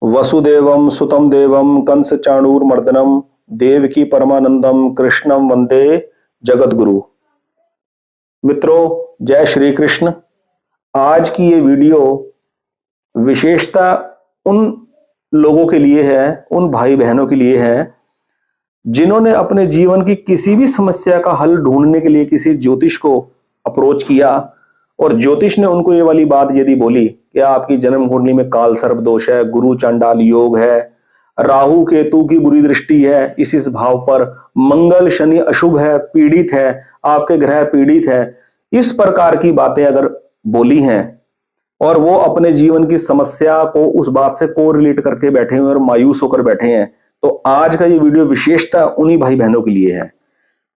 वसुदेवम सुतम देवम कंस चाणूरमर्दनम देवकी परमानंदम कृष्णम वंदे जगतगुरु। मित्रों, जय श्री कृष्ण। आज की ये वीडियो विशेषता उन लोगों के लिए है, उन भाई बहनों के लिए है जिन्होंने अपने जीवन की किसी भी समस्या का हल ढूंढने के लिए किसी ज्योतिष को अप्रोच किया और ज्योतिष ने उनको ये वाली बात यदि बोली कि आपकी जन्म कुंडली में काल सर्प दोष है, गुरु चांडाल योग है, राहु केतु की बुरी दृष्टि है इस भाव पर, मंगल शनि अशुभ है, पीड़ित है, आपके ग्रह पीड़ित है, इस प्रकार की बातें अगर बोली हैं और वो अपने जीवन की समस्या को उस बात से कोरिलेट करके बैठे हुए और मायूस होकर बैठे हैं, तो आज का ये वीडियो विशेषता उन्हीं भाई बहनों के लिए है।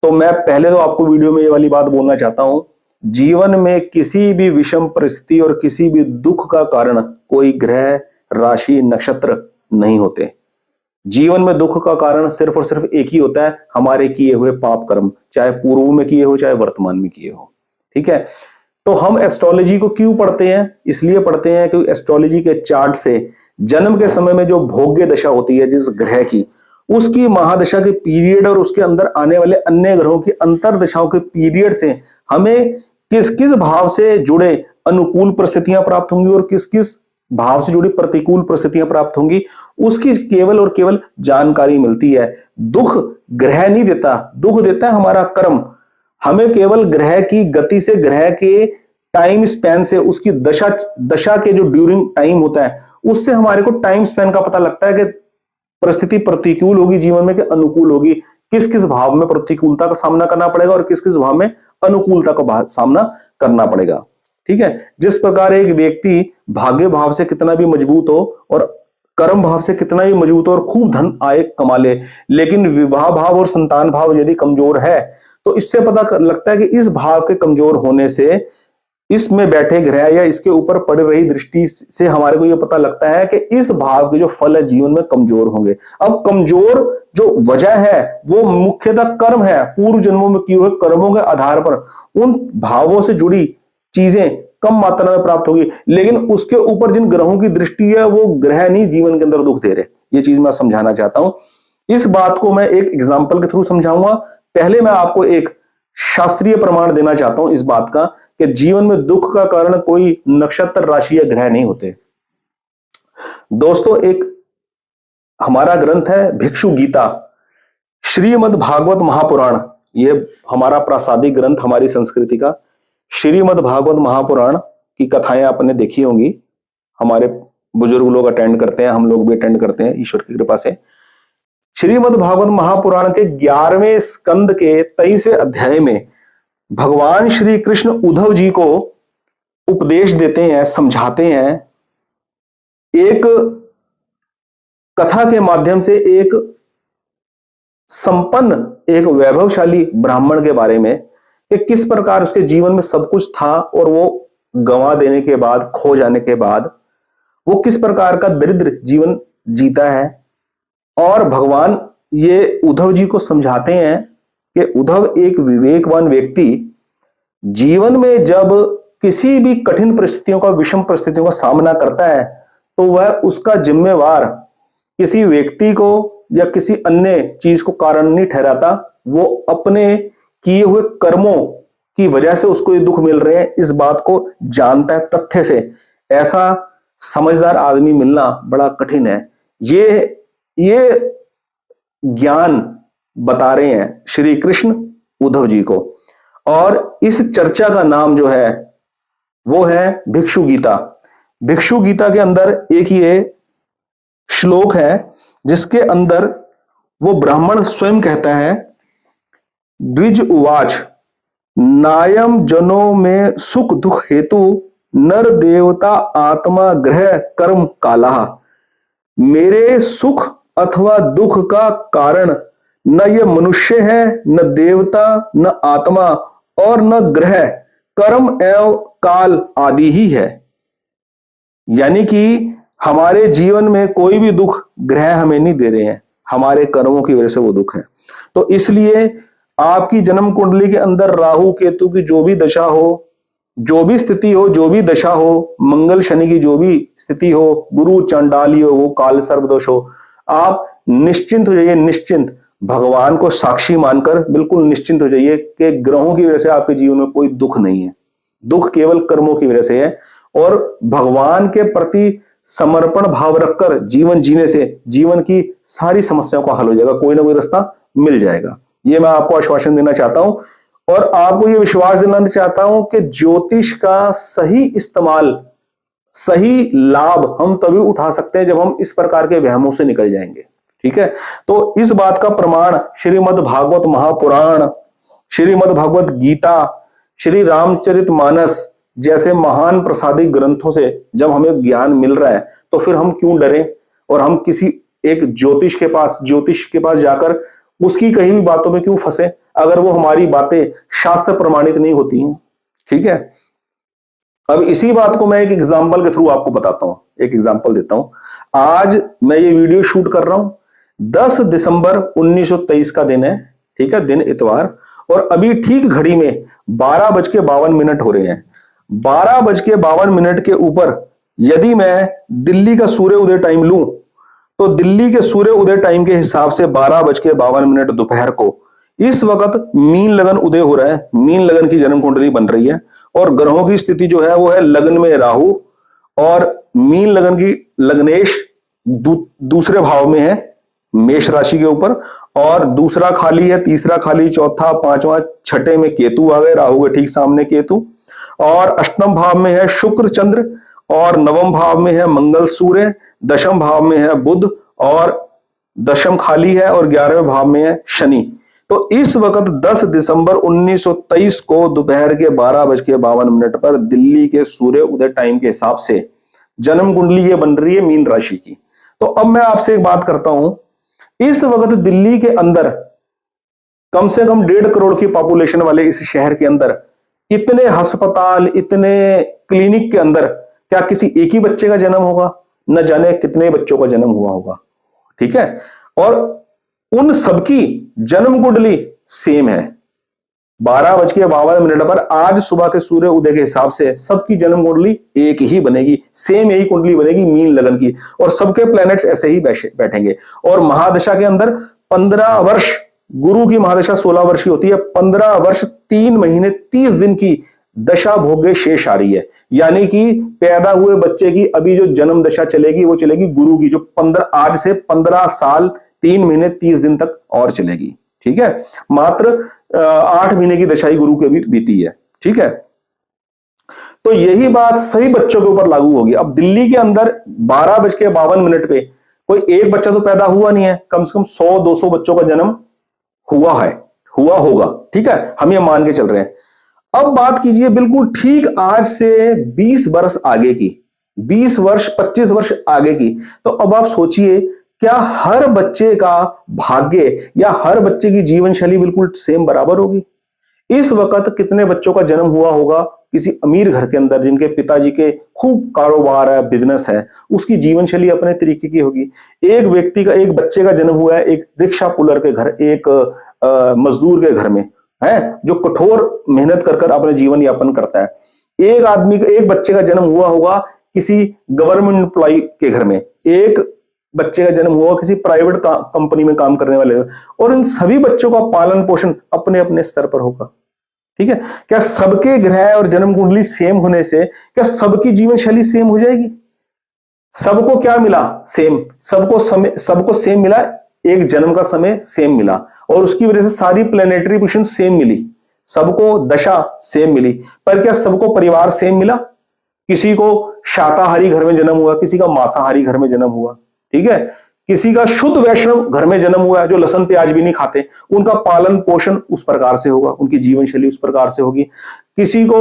तो मैं पहले तो आपको वीडियो में ये वाली बात बोलना चाहता हूं, जीवन में किसी भी विषम परिस्थिति और किसी भी दुख का कारण कोई ग्रह, राशि, नक्षत्र नहीं होते। जीवन में दुख का कारण सिर्फ और सिर्फ एक ही होता है, हमारे किए हुए पाप कर्म, चाहे पूर्व में किए हो चाहे वर्तमान में किए हो। ठीक है, तो हम एस्ट्रोलॉजी को क्यों पढ़ते हैं? इसलिए पढ़ते हैं क्योंकि एस्ट्रोलॉजी के चार्ट से जन्म के समय में जो भोग्य दशा होती है जिस ग्रह की, उसकी महादशा के पीरियड और उसके अंदर आने वाले अन्य ग्रहों की अंतर दशाओं के पीरियड से हमें किस किस भाव से जुड़े अनुकूल परिस्थितियां प्राप्त होंगी और किस किस भाव से जुड़ी प्रतिकूल परिस्थितियां प्राप्त होंगी, उसकी केवल और केवल जानकारी मिलती है। दुख ग्रह नहीं देता, दुख देता है हमारा कर्म। हमें केवल ग्रह की गति से, ग्रह के टाइम स्पैन से, उसकी दशा के जो ड्यूरिंग टाइम होता है उससे हमारे को टाइम स्पैन का पता लगता है कि परिस्थिति प्रतिकूल होगी जीवन में कि अनुकूल होगी, किस किस भाव में प्रतिकूलता का सामना करना पड़ेगा और किस किस भाव में अनुकूलता का सामना करना पड़ेगा। ठीक है, जिस प्रकार एक व्यक्ति भाग्य भाव से कितना भी मजबूत हो और कर्म भाव से कितना भी मजबूत हो और खूब धन आय कमा ले, लेकिन विवाह भाव और संतान भाव यदि कमजोर है तो इससे पता लगता है कि इस भाव के कमजोर होने से, इसमें बैठे ग्रह या इसके ऊपर पड़ रही दृष्टि से हमारे को यह पता लगता है कि इस भाव के जो फल है जीवन में कमजोर होंगे। अब कमजोर जो वजह है वो मुख्यतः कर्म है, पूर्व जन्मों में किए हुए कर्मों के आधार पर उन भावों से जुड़ी चीजें कम मात्रा में प्राप्त होगी, लेकिन उसके ऊपर जिन ग्रहों की दृष्टि है वो ग्रह नहीं जीवन के अंदर दुख दे रहे। ये चीज मैं समझाना चाहता हूं, इस बात को मैं एक एग्जाम्पल के थ्रू समझाऊंगा। पहले मैं आपको एक शास्त्रीय प्रमाण देना चाहता हूं इस बात का कि जीवन में दुख का कारण कोई नक्षत्र, राशि या ग्रह नहीं होते। दोस्तों, एक हमारा ग्रंथ है भिक्षु गीता, श्रीमद् भागवत महापुराण, ये हमारा प्रासादिक ग्रंथ हमारी संस्कृति का। श्रीमद् भागवत महापुराण की कथाएं आपने देखी होंगी, हमारे बुजुर्ग लोग अटेंड करते हैं, हम लोग भी अटेंड करते हैं ईश्वर की कृपा से। श्रीमद् भागवत महापुराण के 11वें स्कंद के 23वें अध्याय में भगवान श्री कृष्ण उद्धव जी को उपदेश देते हैं, समझाते हैं एक कथा के माध्यम से, एक संपन्न, एक वैभवशाली ब्राह्मण के बारे में कि किस प्रकार उसके जीवन में सब कुछ था और वो गंवा देने के बाद, खो जाने के बाद वो किस प्रकार का दरिद्र जीवन जीता है। और भगवान ये उद्धव जी को समझाते हैं कि उद्धव, एक विवेकवान व्यक्ति जीवन में जब किसी भी कठिन परिस्थितियों का, विषम परिस्थितियों का सामना करता है तो वह उसका जिम्मेवार किसी व्यक्ति को या किसी अन्य चीज को कारण नहीं ठहराता, वो अपने किए हुए कर्मों की वजह से उसको ये दुख मिल रहे हैं इस बात को जानता है तथ्य से। ऐसा समझदार आदमी मिलना बड़ा कठिन है। ये ज्ञान बता रहे हैं श्री कृष्ण उद्धव जी को, और इस चर्चा का नाम जो है वो है भिक्षु गीता। भिक्षु गीता के अंदर एक ये श्लोक है जिसके अंदर वो ब्राह्मण स्वयं कहता है, द्विज उवाच नायम जनों में सुख दुख हेतु नर देवता आत्मा ग्रह कर्म काला। मेरे सुख अथवा दुख का कारण न ये मनुष्य है, न देवता, न आत्मा और न ग्रह, कर्म एवं काल आदि ही है। यानी कि हमारे जीवन में कोई भी दुख ग्रह हमें नहीं दे रहे हैं, हमारे कर्मों की वजह से वो दुख है। तो इसलिए आपकी जन्म कुंडली के अंदर राहु केतु की जो भी दशा हो, जो भी स्थिति हो, जो भी दशा हो, मंगल शनि की जो भी स्थिति हो, गुरु चांडाली हो, काल सर्पदोष हो, आप निश्चिंत हो जाइए, निश्चिंत भगवान को साक्षी मानकर बिल्कुल निश्चिंत हो जाइए कि ग्रहों की वजह से आपके जीवन में कोई दुख नहीं है। दुख केवल कर्मों की वजह से है, और भगवान के प्रति समर्पण भाव रखकर जीवन जीने से जीवन की सारी समस्याओं का हल हो जाएगा, कोई ना कोई रास्ता मिल जाएगा। ये मैं आपको आश्वासन देना चाहता हूं, और आपको ये विश्वास दिलाना चाहता हूं कि ज्योतिष का सही इस्तेमाल, सही लाभ हम तभी उठा सकते हैं जब हम इस प्रकार के वहमों से निकल जाएंगे। ठीक है, तो इस बात का प्रमाण श्रीमद् भागवत महापुराण, श्रीमद् भगवत गीता, श्री रामचरितमानस जैसे महान प्रसादिक ग्रंथों से जब हमें ज्ञान मिल रहा है, तो फिर हम क्यों डरें और हम किसी एक ज्योतिष के पास जाकर उसकी कही हुई बातों में क्यों फंसे, अगर वो हमारी बातें शास्त्र प्रमाणित नहीं होती हैं। ठीक है, अब इसी बात को मैं एक एग्जांपल के थ्रू आपको बताता हूं, एक एग्जांपल देता हूं। आज मैं ये वीडियो शूट कर रहा हूं, 10 दिसंबर 1923 का दिन है। ठीक है, दिन इतवार, और अभी ठीक घड़ी में 12:52 हो रहे हैं। 12:52 के ऊपर यदि मैं दिल्ली का सूर्य उदय टाइम लूं, तो दिल्ली के सूर्य उदय टाइम के हिसाब से 12:52 दोपहर को इस वक्त मीन लगन उदय हो रहा है, मीन लगन की जन्म कुंडली बन रही है, और ग्रहों की स्थिति जो है वो है लगन में राहु, और मीन लगन की लग्नेश दूसरे भाव में है मेष राशि के ऊपर, और दूसरा खाली है, तीसरा खाली, चौथा, पांचवा, छठे में केतु आ गए, राहु के ठीक सामने केतु, और अष्टम भाव में है शुक्र चंद्र, और नवम भाव में है मंगल सूर्य, दशम भाव में है बुध, और दशम खाली है, और 11वें भाव में है शनि। तो इस वक्त 10 दिसंबर 1923 को दोपहर के 12:52 पर दिल्ली के सूर्य उदय टाइम के हिसाब से जन्म कुंडली ये बन रही है मीन राशि की। तो अब मैं आपसे एक बात करता हूं, इस वक्त दिल्ली के अंदर कम से कम 1.5 करोड़ की पॉपुलेशन वाले इस शहर के अंदर इतने अस्पताल, इतने क्लिनिक के अंदर क्या किसी एक ही बच्चे का जन्म होगा? न जाने कितने बच्चों का जन्म हुआ होगा। ठीक है, और उन सबकी जन्म कुंडली सेम है। 12:52 पर आज सुबह के सूर्य उदय के हिसाब से सबकी जन्म कुंडली एक ही बनेगी, सेम यही कुंडली बनेगी मीन लगन की, और सबके प्लैनेट्स ऐसे ही बैठेंगे। और महादशा के अंदर 15 वर्ष, गुरु की महादशा 16 वर्ष की होती है, 15 वर्ष 3 महीने 30 दिन की दशा भोग्य शेष आ रही है। यानी कि पैदा हुए बच्चे की अभी जो जन्म दशा चलेगी वो चलेगी गुरु की, जो 15 आज से 15 साल 3 महीने 30 दिन तक और चलेगी। ठीक है, मात्र 8 महीने की दशा ही गुरु के भी बीती है। ठीक है, तो यही बात सही बच्चों के ऊपर लागू होगी। अब दिल्ली के अंदर 12:52 पे कोई एक बच्चा तो पैदा हुआ नहीं है, कम से कम 100-200 बच्चों का जन्म हुआ होगा। ठीक है, हम ये मान के चल रहे हैं। अब बात कीजिए बिल्कुल ठीक आज से 20 वर्ष आगे की, 20 वर्ष 25 वर्ष आगे की। तो अब आप सोचिए, क्या हर बच्चे का भाग्य या हर बच्चे की जीवन शैली बिल्कुल सेम बराबर होगी? इस वक्त कितने बच्चों का जन्म हुआ होगा किसी अमीर घर के अंदर, जिनके पिताजी के खूब कारोबार है, बिजनेस है, उसकी जीवन शैली अपने तरीके की होगी। एक व्यक्ति का, एक बच्चे का जन्म हुआ है एक रिक्शा पुलर के घर, एक मजदूर के घर में है, जो कठोर मेहनत कर अपने जीवन यापन करता है। एक आदमी का, एक बच्चे का जन्म हुआ होगा किसी गवर्नमेंट एम्प्लॉय के घर में, एक बच्चे का जन्म हुआ किसी प्राइवेट कंपनी में काम करने वाले, और इन सभी बच्चों का पालन पोषण अपने अपने स्तर पर होगा। ठीक है, क्या सबके ग्रह और जन्म कुंडली सेम होने से क्या सबकी जीवन शैली सेम हो जाएगी? सबको क्या मिला? सेम। सबको सेम मिला, एक जन्म का समय सेम मिला, और उसकी वजह से सारी प्लेनेटरी पोजीशन सेम मिली, सबको दशा सेम मिली। पर क्या सबको परिवार सेम मिला? किसी को शाकाहारी घर में जन्म हुआ, किसी का मांसाहारी घर में जन्म हुआ। ठीक है, किसी का शुद्ध वैष्णव घर में जन्म हुआ है, जो लहसुन प्याज भी नहीं खाते, उनका पालन पोषण उस प्रकार से होगा, उनकी जीवन शैली उस प्रकार से होगी। किसी को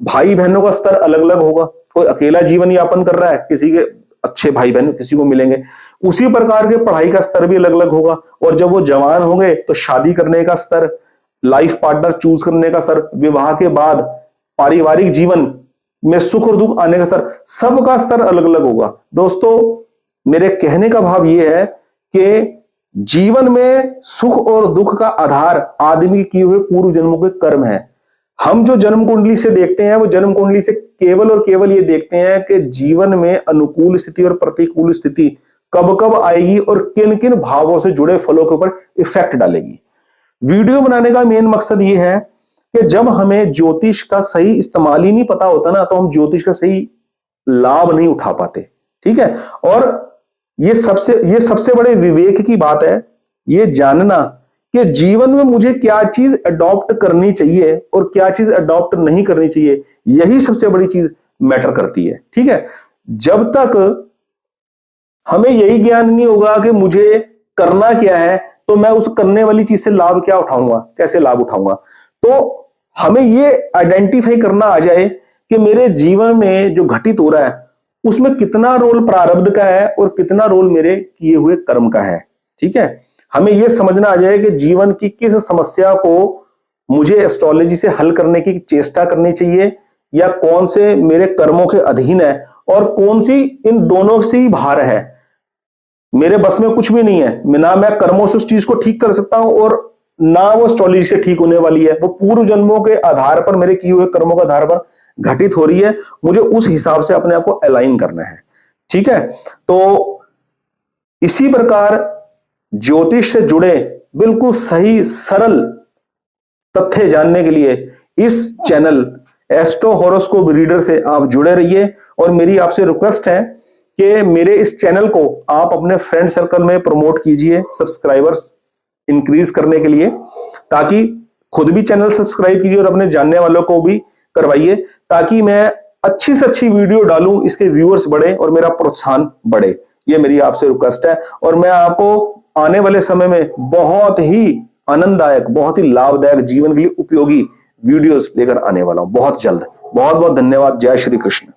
भाई बहनों का स्तर अलग अलग होगा, कोई अकेला जीवन यापन कर रहा है, किसी के अच्छे भाई बहन किसी को मिलेंगे। उसी प्रकार के पढ़ाई का स्तर भी अलग अलग होगा, और जब वो जवान होंगे तो शादी करने का स्तर, लाइफ पार्टनर चूज करने का स्तर, विवाह के बाद पारिवारिक जीवन में सुख और दुख आने का स्तर, सबका स्तर अलग अलग होगा। दोस्तों, मेरे कहने का भाव यह है कि जीवन में सुख और दुख का आधार आदमी के किए हुए पूर्व जन्मों के कर्म है। हम जो जन्म कुंडली से देखते हैं वो जन्म कुंडली से केवल और केवल ये देखते हैं कि जीवन में अनुकूल स्थिति और प्रतिकूल स्थिति कब कब आएगी और किन किन भावों से जुड़े फलों के ऊपर इफेक्ट डालेगी। वीडियो बनाने का मेन मकसद ये है कि जब हमें ज्योतिष का सही इस्तेमाल ही नहीं पता होता ना, तो हम ज्योतिष का सही लाभ नहीं उठा पाते। ठीक है, और ये सबसे बड़े विवेक की बात है, ये जानना कि जीवन में मुझे क्या चीज अडॉप्ट करनी चाहिए और क्या चीज अडॉप्ट नहीं करनी चाहिए, यही सबसे बड़ी चीज मैटर करती है। ठीक है, जब तक हमें यही ज्ञान नहीं होगा कि मुझे करना क्या है, तो मैं उस करने वाली चीज से लाभ क्या उठाऊंगा, कैसे लाभ उठाऊंगा। तो हमें ये आइडेंटिफाई करना आ जाए कि मेरे जीवन में जो घटित हो रहा है उसमें कितना रोल प्रारब्ध का है और कितना रोल मेरे किए हुए कर्म का है। ठीक है, हमें यह समझना आ जाए कि जीवन की किस समस्या को मुझे एस्ट्रोलॉजी से हल करने की चेष्टा करनी चाहिए, या कौन से मेरे कर्मों के अधीन है और कौन सी इन दोनों से ही बाहर है। मेरे बस में कुछ भी नहीं है, ना मैं कर्मों से उस चीज को ठीक कर सकता हूं और ना वो एस्ट्रोलॉजी से ठीक होने वाली है। वो पूर्व जन्मों के आधार पर, मेरे किए हुए कर्मों के आधार पर घटित हो रही है। मुझे उस हिसाब से अपने आप को अलाइन करना है। ठीक है, तो इसी प्रकार ज्योतिष से जुड़े बिल्कुल सही सरल तथ्य जानने के लिए इस चैनल एस्ट्रो हॉरोस्कोप रीडर से आप जुड़े रहिए। और मेरी आपसे रिक्वेस्ट है कि मेरे इस चैनल को आप अपने फ्रेंड सर्कल में प्रमोट कीजिए, सब्सक्राइबर्स इंक्रीज करने के लिए, ताकि खुद भी चैनल सब्सक्राइब कीजिए और अपने जानने वालों को भी करवाइए, ताकि मैं अच्छी से अच्छी वीडियो डालूं, इसके व्यूअर्स बढ़े और मेरा प्रोत्साहन बढ़े। ये मेरी आपसे रिक्वेस्ट है। और मैं आपको आने वाले समय में बहुत ही आनंददायक, बहुत ही लाभदायक, जीवन के लिए उपयोगी वीडियोस लेकर आने वाला हूं बहुत जल्द। बहुत बहुत धन्यवाद। जय श्री कृष्ण।